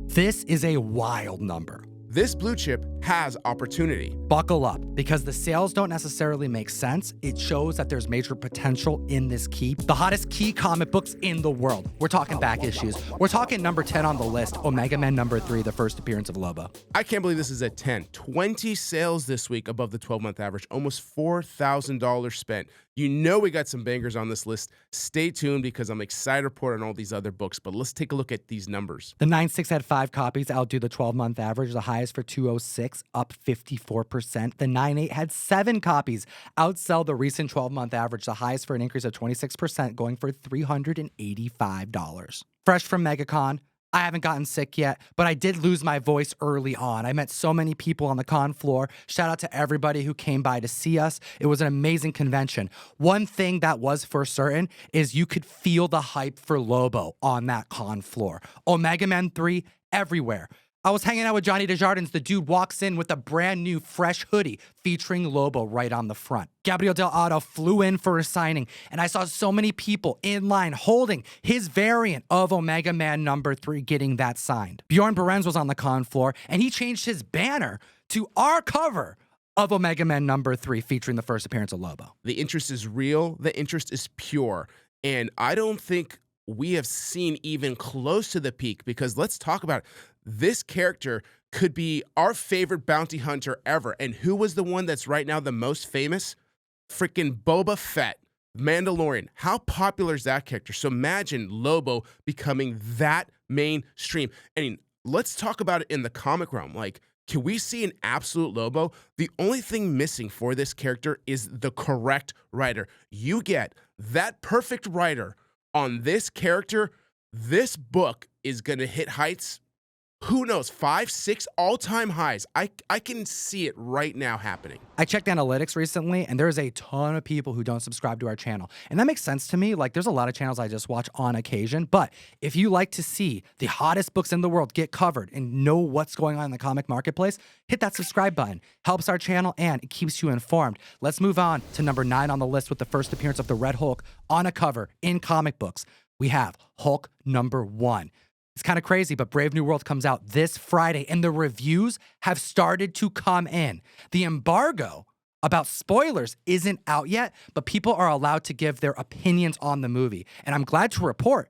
This is a wild number. This blue chip has opportunity. Buckle up, because the sales don't necessarily make sense. It shows that there's major potential in this key. The hottest key comic books in the world. We're talking back issues. We're talking number 10 on the list, Omega Man number 3, the first appearance of Lobo. I can't believe this is at 10. 20 sales this week above the 12-month average, almost $4,000 spent. You know we got some bangers on this list. Stay tuned because I'm excited to report on all these other books, but let's take a look at these numbers. The 9.6 had 5 copies, outdo the 12-month average. The highest for 206, up 54%. The 9.8 had 7 copies, outsell the recent 12-month average. The highest for an increase of 26%, going for $385. Fresh from MegaCon. I haven't gotten sick yet, but I did lose my voice early on. I met so many people on the con floor. Shout out to everybody who came by to see us. It was an amazing convention. One thing that was for certain is you could feel the hype for Lobo on that con floor. Omega Man 3 everywhere. I was hanging out with Johnny Desjardins. The dude walks in with a brand new fresh hoodie featuring Lobo right on the front. Gabriel Del Auto flew in for a signing, and I saw so many people in line holding his variant of Omega Man number 3 getting that signed. Bjorn Behrens was on the con floor, and he changed his banner to our cover of Omega Man number 3 featuring the first appearance of Lobo. The interest is real. The interest is pure. And I don't think we have seen even close to the peak, because let's talk about it. This character could be our favorite bounty hunter ever. And who was the one that's right now the most famous? Freaking Boba Fett, Mandalorian. How popular is that character? So imagine Lobo becoming that mainstream. I mean, let's talk about it in the comic realm. Like, can we see an absolute Lobo? The only thing missing for this character is the correct writer. You get that perfect writer on this character, this book is going to hit heights, who knows, 5, 6 all-time highs. I can see it right now happening. I checked analytics recently, and there's a ton of people who don't subscribe to our channel. And that makes sense to me. Like, there's a lot of channels I just watch on occasion. But if you like to see the hottest books in the world get covered and know what's going on in the comic marketplace, hit that subscribe button. Helps our channel, and it keeps you informed. Let's move on to number 9 on the list with the first appearance of the Red Hulk on a cover in comic books. We have Hulk number 1. It's kind of crazy, but Brave New World comes out this Friday, and the reviews have started to come in. The embargo about spoilers isn't out yet, but people are allowed to give their opinions on the movie. And I'm glad to report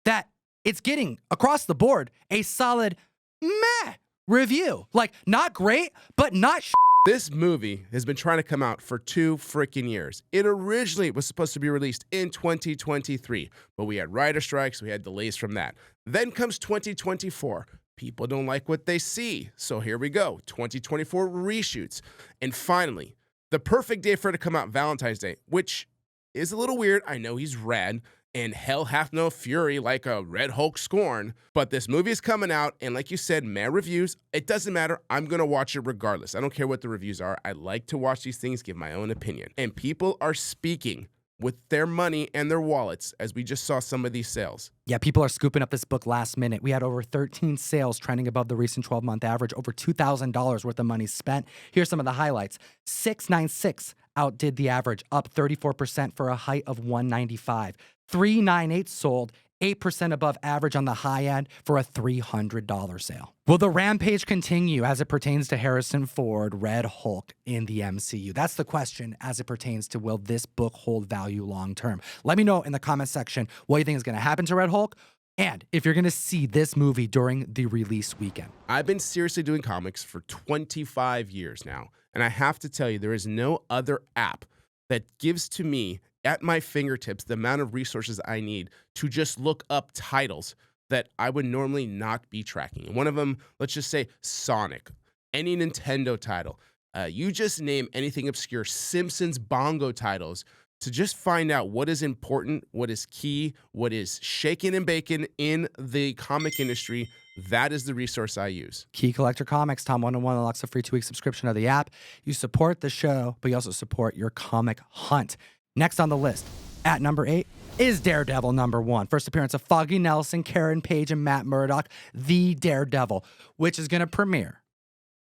that it's getting, across the board, a solid meh review. Like, not great, but not This movie has been trying to come out for 2 freaking years. It originally was supposed to be released in 2023, but we had writer strikes, we had delays from that. Then comes 2024. People don't like what they see, so here we go. 2024 reshoots. And finally, the perfect day for it to come out, Valentine's Day, which is a little weird. I know he's red, and hell hath no fury like a Red Hulk scorn. But this movie is coming out, and like you said, meh reviews. It doesn't matter. I'm going to watch it regardless. I don't care what the reviews are. I like to watch these things, give my own opinion. And people are speaking with their money and their wallets, as we just saw some of these sales. Yeah, people are scooping up this book last minute. We had over 13 sales trending above the recent 12-month average, over $2,000 worth of money spent. Here's some of the highlights. 696 outdid the average, up 34% for a height of 195. 398 sold, 8% above average on the high end for a $300 sale. Will the rampage continue as it pertains to Harrison Ford, Red Hulk in the MCU? That's the question as it pertains to will this book hold value long term. Let me know in the comment section what you think is going to happen to Red Hulk, and if you're going to see this movie during the release weekend. I've been seriously doing comics for 25 years now, and I have to tell you, there is no other app that gives to me at my fingertips the amount of resources I need to just look up titles that I would normally not be tracking. And one of them, let's just say Sonic, any Nintendo title. You just name anything obscure, Simpsons bongo titles, to just find out what is important, what is key, what is shaken and bacon in the comic industry. That is the resource I use. Key Collector Comics, Tom 101 unlocks a free 2-week subscription of the app. You support the show, but you also support your comic hunt. Next on the list, at number 8, is Daredevil number 1. First appearance of Foggy Nelson, Karen Page, and Matt Murdock, the Daredevil, which is going to premiere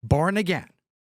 Born Again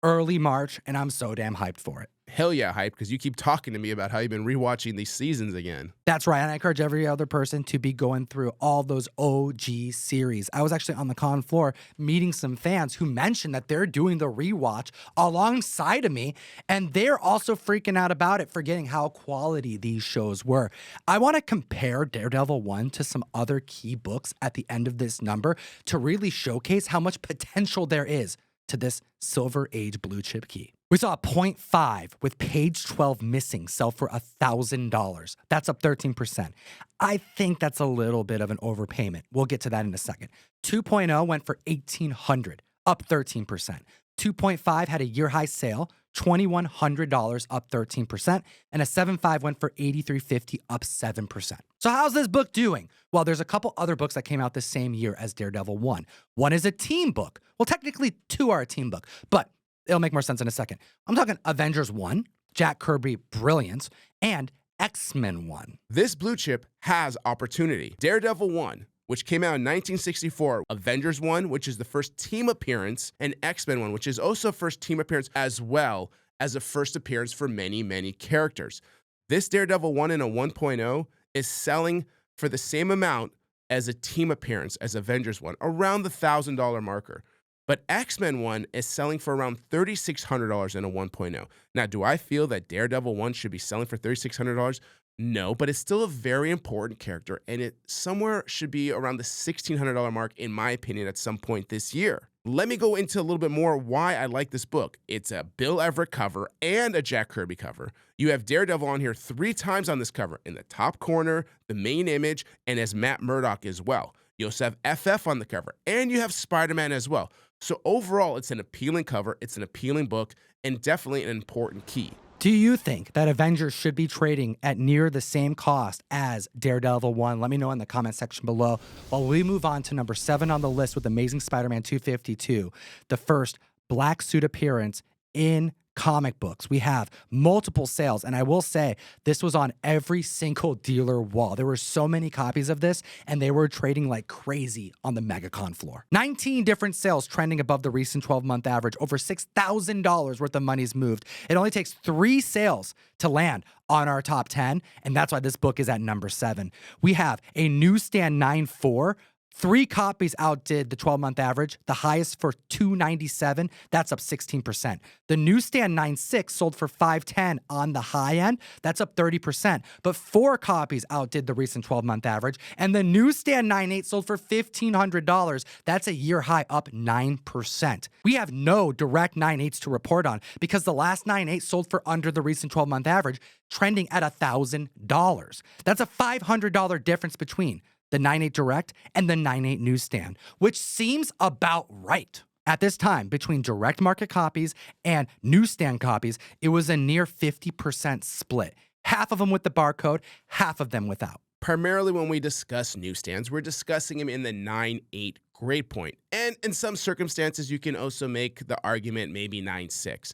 early March, and I'm so damn hyped for it. hell yeah hyped because you keep talking to me about how you've been rewatching these seasons again. That's right. And I encourage every other person to be going through all those OG series. I was actually on the con floor meeting some fans who mentioned that they're doing the rewatch alongside of me, and they're also freaking out about it, forgetting how quality these shows were. I want to compare Daredevil 1 to some other key books at the end of this number to really showcase how much potential there is to this Silver Age blue chip key. We saw a 0.5 with page 12 missing sell for $1,000. That's up 13%. I think that's a little bit of an overpayment. We'll get to that in a second. 2.0 went for $1,800, up 13%. 2.5 had a year high sale, $2,100, up 13%. And a 7.5 went for $8,350, up 7%. So how's this book doing? Well, there's a couple other books that came out the same year as Daredevil 1. One is a team book. Well, technically two are a team book, but it'll make more sense in a second. I'm talking Avengers 1, Jack Kirby Brilliance, and X-Men 1. This blue chip has opportunity. Daredevil 1, which came out in 1964, Avengers 1, which is the first team appearance, and X-Men 1, which is also first team appearance as well as a first appearance for many, many characters. This Daredevil 1 and a 1.0 is selling for the same amount as a team appearance as Avengers 1, around the $1,000 marker. But X-Men 1 is selling for around $3,600 in a 1.0. Now, do I feel that Daredevil 1 should be selling for $3,600? No, but it's still a very important character, and it somewhere should be around the $1,600 mark, in my opinion, at some point this year. Let me go into a little bit more why I like this book. It's a Bill Everett cover and a Jack Kirby cover. You have Daredevil on here 3 times on this cover, in the top corner, the main image, and as Matt Murdock as well. You also have FF on the cover, and you have Spider-Man as well. So overall, it's an appealing cover, it's an appealing book, and definitely an important key. Do you think that Avengers should be trading at near the same cost as Daredevil 1? Let me know in the comment section below. While we move on to number 7 on the list with Amazing Spider-Man 252, the first black suit appearance in comic books. We have multiple sales, and I will say this was on every single dealer wall. There were so many copies of this, and they were trading like crazy on the MegaCon floor. 19 different sales trending above the recent 12-month average. Over $6,000 worth of money's moved. It only takes 3 sales to land on our top 10, and that's why this book is at number 7. We have a newsstand 9.4. 3 copies outdid the 12-month average, the highest for $297. That's up 16%. The newsstand 9.6 sold for $510 on the high end. That's up 30%. But 4 copies outdid the recent 12-month average. And the newsstand 9.8 sold for $1,500. That's a year high, up 9%. We have no direct 9.8s to report on because the last 9.8 sold for under the recent 12-month average, trending at $1,000. That's a $500 difference between the 9.8 direct and the 9.8 newsstand, which seems about right. At this time, between direct market copies and newsstand copies, it was a near 50% split. Half of them with the barcode, half of them without. Primarily when we discuss newsstands, we're discussing them in the 9.8 grade point. And in some circumstances, you can also make the argument maybe 9.6.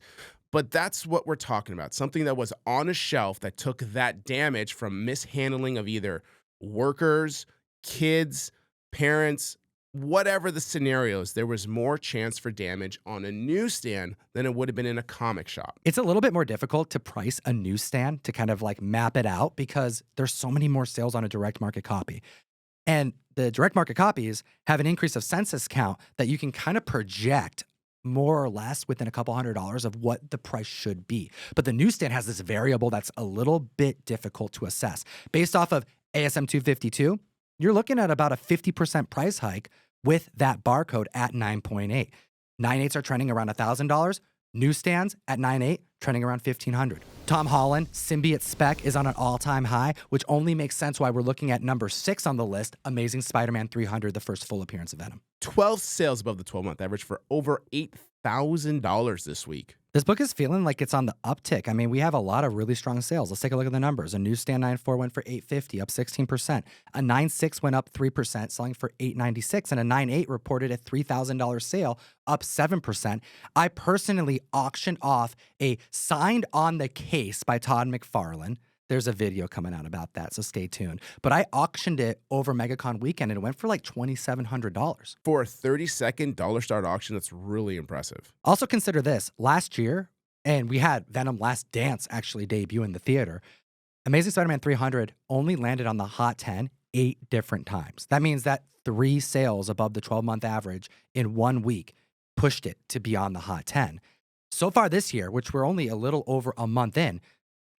But that's what we're talking about, something that was on a shelf that took that damage from mishandling of either workers, kids, parents, whatever the scenarios, there was more chance for damage on a newsstand than it would have been in a comic shop. It's a little bit more difficult to price a newsstand to kind of like map it out because there's so many more sales on a direct market copy. And the direct market copies have an increase of census count that you can kind of project more or less within a couple $100 of what the price should be. But the newsstand has this variable that's a little bit difficult to assess. Based off of ASM 252, you're looking at about a 50% price hike with that barcode at 9.8. 9.8s are trending around $1,000. Newsstands at 9.8, trending around $1,500. Tom Holland, Symbiote Spec is on an all-time high, which only makes sense why we're looking at number 6 on the list, Amazing Spider-Man 300, the first full appearance of Venom. 12 sales above the 12-month average for over $8,000 this week. This book is feeling like it's on the uptick. I mean, we have a lot of really strong sales. Let's take a look at the numbers. A newsstand 9.4 went for $850, up 16%. A 9.6 went up 3%, selling for $896. And a 9.8 reported a $3,000 sale, up 7%. I personally auctioned off a Signed on the Case by Todd McFarlane. There's a video coming out about that, so stay tuned. But I auctioned it over MegaCon weekend, and it went for like $2,700. For a 30-second dollar start auction, that's really impressive. Also consider this. Last year, And we had Venom Last Dance actually debut in the theater. Amazing Spider-Man 300 only landed on the Hot 10 8 different times. That means that 3 sales above the 12-month average in 1 week pushed it to be on the Hot 10. So far this year, which we're only a little over a month in,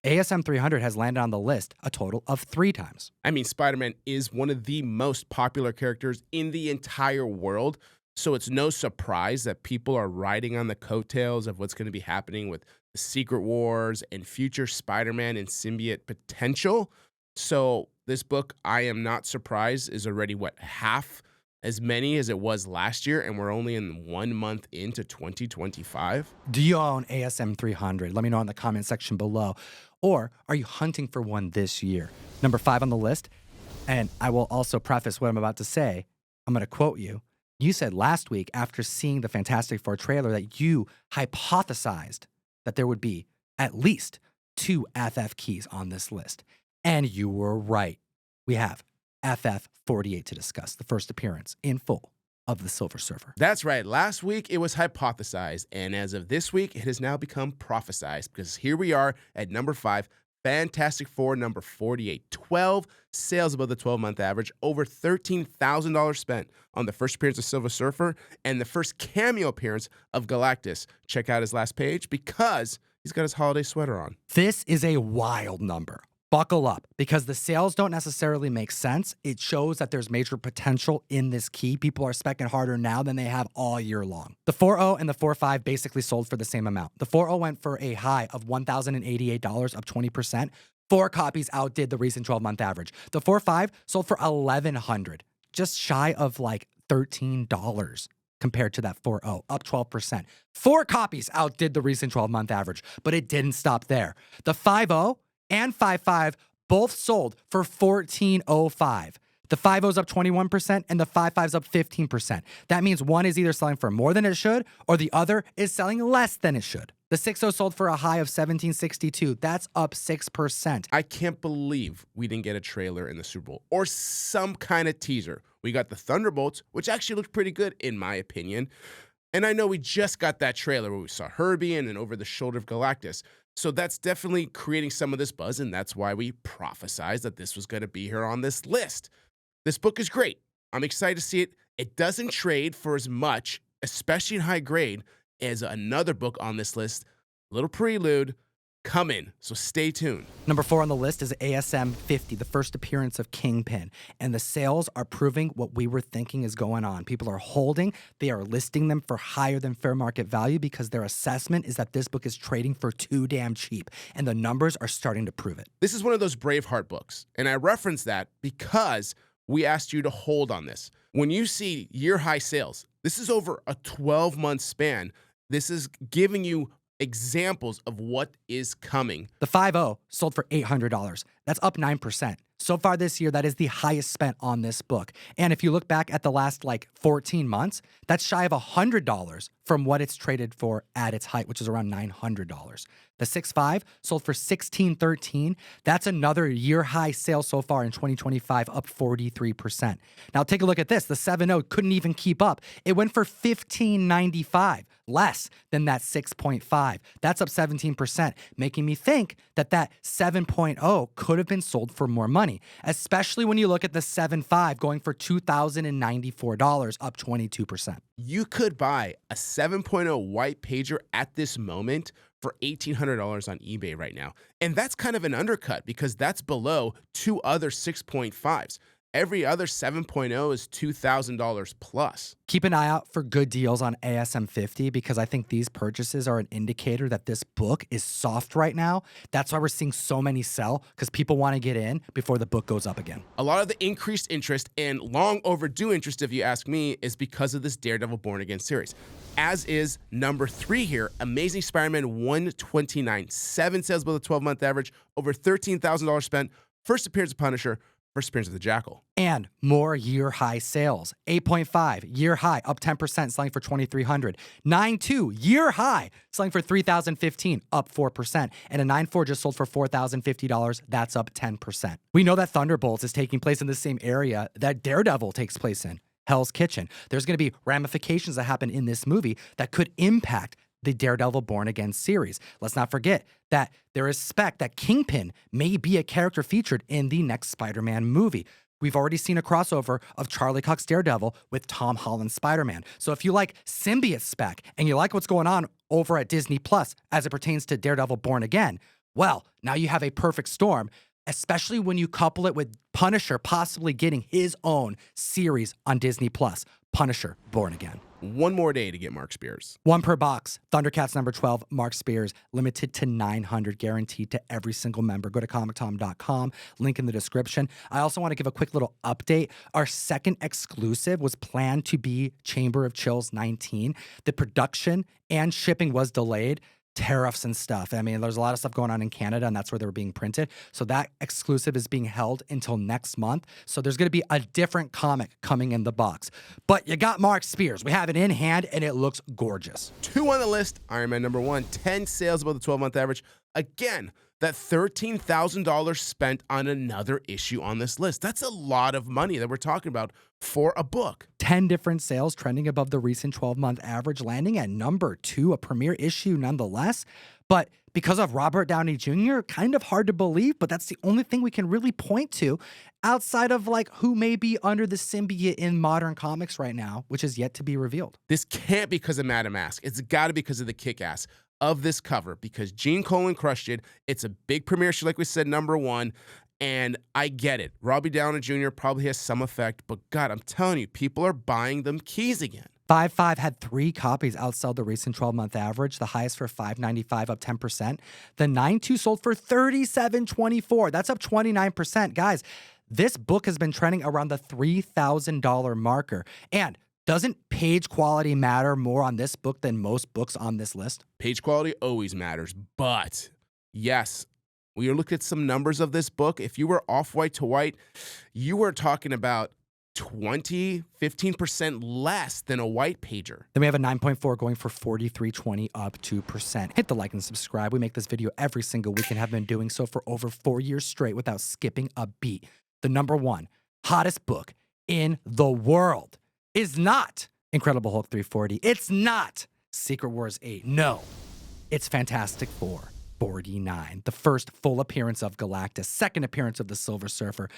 ASM 300 has landed on the list a total of 3 times. I mean, Spider-Man is one of the most popular characters in the entire world, so it's no surprise that people are riding on the coattails of what's going to be happening with the Secret Wars and future Spider-Man and symbiote potential. So this book, I am not surprised, is already, half as many as it was last year, and we're only in 1 month into 2025. Do you own ASM 300? Let me know in the comment section below. Or are you hunting for one this year? Number 5 on the list, and I will also preface what I'm about to say. I'm going to quote you. You said last week, after seeing the Fantastic Four trailer, that you hypothesized that there would be at least 2 FF keys on this list. And you were right. We have FF48 to discuss, the first appearance in full of the Silver Surfer. That's right. Last week, it was hypothesized, and as of this week, it has now become prophesized, because here we are at number 5, Fantastic Four number 48. 12 sales above the 12-month average, over $13,000 spent on the first appearance of Silver Surfer and the first cameo appearance of Galactus. Check out his last page, because he's got his holiday sweater on. This is a wild number. Buckle up, because the sales don't necessarily make sense. It shows that there's major potential in this key. People are speccing harder now than they have all year long. The 4.0 and the 4.5 basically sold for the same amount. The 4.0 went for a high of $1,088, up 20%. 4 copies outdid the recent 12-month average. The 4.5 sold for $1,100, just shy of like $13 compared to that 4.0, up 12%. 4 copies outdid the recent 12-month average, but it didn't stop there. The 5.0 and 5.5 both sold for $1,405. The 5.0 is up 21% and the 5.5 is up 15%. That means one is either selling for more than it should or the other is selling less than it should. The 6.0 sold for a high of $1,762. That's up 6%. I can't believe we didn't get a trailer in the Super Bowl or some kind of teaser. We got the Thunderbolts, which actually looked pretty good in my opinion. And I know we just got that trailer where we saw Herbie and over the shoulder of Galactus. So that's definitely creating some of this buzz, and that's why we prophesized that this was going to be here on this list. This book is great. I'm excited to see it. It doesn't trade for as much, especially in high grade, as another book on this list. Little prelude coming, so stay tuned. Number 4 on the list is ASM 50, the first appearance of Kingpin. And the sales are proving what we were thinking is going on. People are holding, they are listing them for higher than fair market value because their assessment is that this book is trading for too damn cheap. And the numbers are starting to prove it. This is one of those Braveheart books, and I reference that because we asked you to hold on this. When you see year-high sales, this is over a 12-month span. This is giving you examples of what is coming. The 5.0 sold for $800. That's up 9%. So far this year, that is the highest spent on this book. And if you look back at the last 14 months, that's shy of $100 from what it's traded for at its height, which is around $900. The 6.5 sold for $1,613. That's another year-high sale so far in 2025, up 43%. Now take a look at this. The 7.0 couldn't even keep up. It went for $1,595, less than that 6.5. That's up 17%, making me think that that 7.0 could have been sold for more money, especially when you look at the 7.5 going for $2,094, up 22%. You could buy a 7.0 white pager at this moment for $1,800 on eBay right now. And that's kind of an undercut because that's below 2 other 6.5s. Every other 7.0 is $2,000 plus. Keep an eye out for good deals on ASM 50 because I think these purchases are an indicator that this book is soft right now. That's why we're seeing so many sell, because people want to get in before the book goes up again. A lot of the increased interest and long overdue interest, if you ask me, is because of this Daredevil Born Again series. As is number 3 here, Amazing Spider-Man 129. 7 sales below the 12-month average, over $13,000 spent. First appearance of Punisher. First appearance of the Jackal. And more year-high sales. 8.5, year-high, up 10%, selling for $2,300. 9.2, year-high, selling for $3,015, up 4%. And a 9.4 just sold for $4,050. That's up 10%. We know that Thunderbolts is taking place in the same area that Daredevil takes place in, Hell's Kitchen. There's going to be ramifications that happen in this movie that could impact the Daredevil Born Again series. Let's not forget that there is spec that Kingpin may be a character featured in the next Spider-Man movie. We've already seen a crossover of Charlie Cox Daredevil with Tom Holland's Spider-Man. So if you like symbiote spec and you like what's going on over at Disney Plus as it pertains to Daredevil Born Again, well, now you have a perfect storm, especially when you couple it with Punisher possibly getting his own series on Disney Plus, Punisher Born Again. One more day to get Mark Spears. One per box. Thundercats number 12, Mark Spears, limited to 900, guaranteed to every single member. Go to comictom.com, link in the description. I also want to give a quick little update. Our second exclusive was planned to be Chamber of Chills 19. The production and shipping was delayed. Tariffs and stuff. I mean, there's a lot of stuff going on in Canada, and that's where they were being printed. So that exclusive is being held until next month. So there's going to be a different comic coming in the box. But you got Mark Spears. We have it in hand, and it looks gorgeous. 2 on the list. Iron Man number 1, 10 sales above the 12-month average. Again, that $13,000 spent on another issue on this list. That's a lot of money that we're talking about for a book. 10 different sales trending above the recent 12-month average, landing at number 2, a premiere issue nonetheless. But because of Robert Downey Jr., kind of hard to believe, but that's the only thing we can really point to outside of like who may be under the symbiote in modern comics right now, which is yet to be revealed. This can't be because of Madam Mask. It's got to be because of the kick-ass of this cover, because Gene Colan crushed it. It's a big premiere issue, like we said, number 1. And I get it. Robbie Downey Jr. probably has some effect, but God, I'm telling you, people are buying them keys again. 5.5 had 3 copies outsell the recent 12-month average, the highest for $5.95, up 10%. The 9.2 sold for $37.24. That's up 29%. Guys, this book has been trending around the $3,000 marker. And doesn't page quality matter more on this book than most books on this list? Page quality always matters, but yes, we are looking at some numbers of this book. If you were off-white to white, you were talking about 15% less than a white pager. Then we have a 9.4 going for $43.20, up 2%. Hit the like and subscribe. We make this video every single week and have been doing so for over 4 years straight without skipping a beat. The number 1 hottest book in the world is not Incredible Hulk 340. It's not Secret Wars 8. No, it's Fantastic Four 49. The first full appearance of Galactus, second appearance of the Silver Surfer.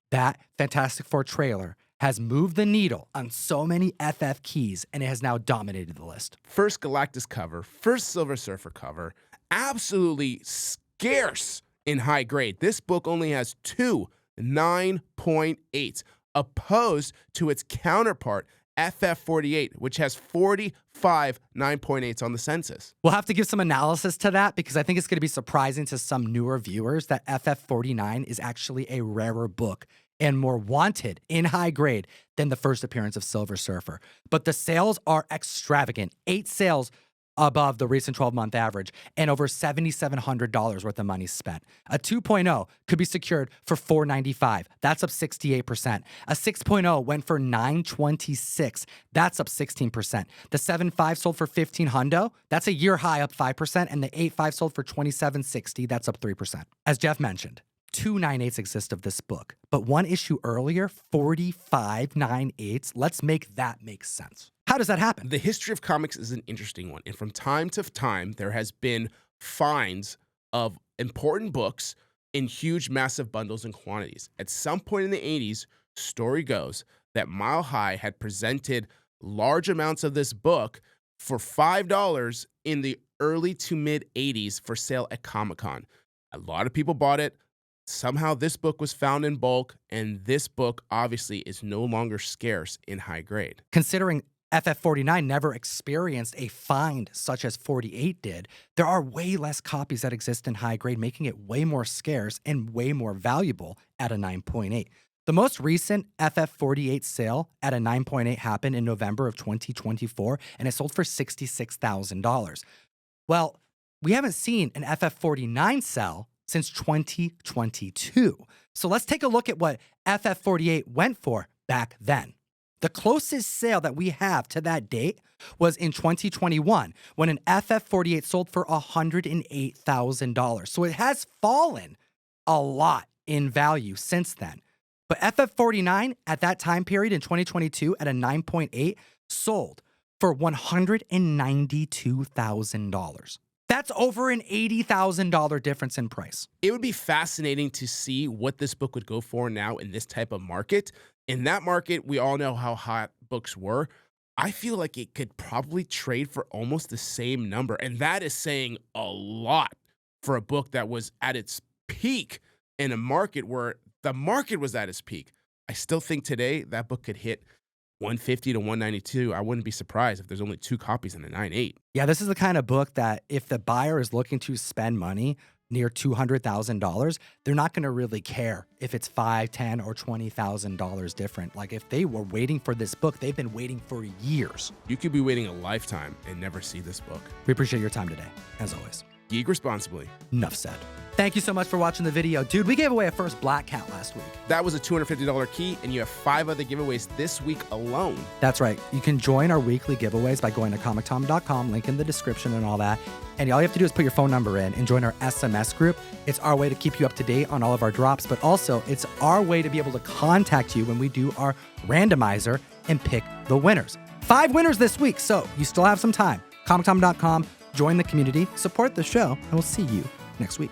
That Fantastic Four trailer has moved the needle on so many FF keys, and it has now dominated the list. First Galactus cover, first Silver Surfer cover, absolutely scarce in high grade. This book only has 2 9.8s, opposed to its counterpart, FF48, which has 45 9.8s on the census. We'll have to give some analysis to that because I think it's going to be surprising to some newer viewers that FF49 is actually a rarer book and more wanted in high grade than the first appearance of Silver Surfer. But the sales are extravagant. 8 sales above the recent 12-month average and over $7,700 worth of money spent. A 2.0 could be secured for $495. That's up 68%. A 6.0 went for $926. That's up 16%. The 7.5 sold for $1,500. That's a year high, up 5%. And the 8.5 sold for $2,760. That's up 3%. As Jeff mentioned, 2 9.8s exist of this book, but one issue earlier, 45 9.8s. Let's make that make sense. How does that happen? The history of comics is an interesting one, and from time to time, there has been finds of important books in huge, massive bundles and quantities. At some point in the 80s, story goes that Mile High had presented large amounts of this book for $5 in the early to mid 80s for sale at Comic-Con. A lot of people bought it. Somehow this book was found in bulk, and this book obviously is no longer scarce in high grade. Considering FF49 never experienced a find such as 48 did, there are way less copies that exist in high grade, making it way more scarce and way more valuable at a 9.8. The most recent FF48 sale at a 9.8 happened in November of 2024, and it sold for $66,000. Well, we haven't seen an FF49 sell since 2022. So let's take a look at what FF48 went for back then. The closest sale that we have to that date was in 2021 when an FF48 sold for $108,000. So it has fallen a lot in value since then. But FF49 at that time period in 2022 at a 9.8 sold for $192,000. That's over an $80,000 difference in price. It would be fascinating to see what this book would go for now in this type of market. In that market, we all know how hot books were. I feel like it could probably trade for almost the same number. And that is saying a lot for a book that was at its peak in a market where the market was at its peak. I still think today that book could hit 150 to 192. I wouldn't be surprised if there's only 2 copies in the 9.8. Yeah, this is the kind of book that if the buyer is looking to spend money near $200,000, they're not going to really care if it's $5,000, $10,000, or $20,000 different. Like if they were waiting for this book, they've been waiting for years. You could be waiting a lifetime and never see this book. We appreciate your time today, as always. Geek responsibly. Enough said. Thank you so much for watching the video. Dude, we gave away a first Black Cat last week. That was a $250 key, and you have 5 other giveaways this week alone. That's right. You can join our weekly giveaways by going to comictom.com, link in the description and all that. And all you have to do is put your phone number in and join our SMS group. It's our way to keep you up to date on all of our drops, but also it's our way to be able to contact you when we do our randomizer and pick the winners. 5 winners this week, so you still have some time. comictom.com, join the community, support the show, and we'll see you next week.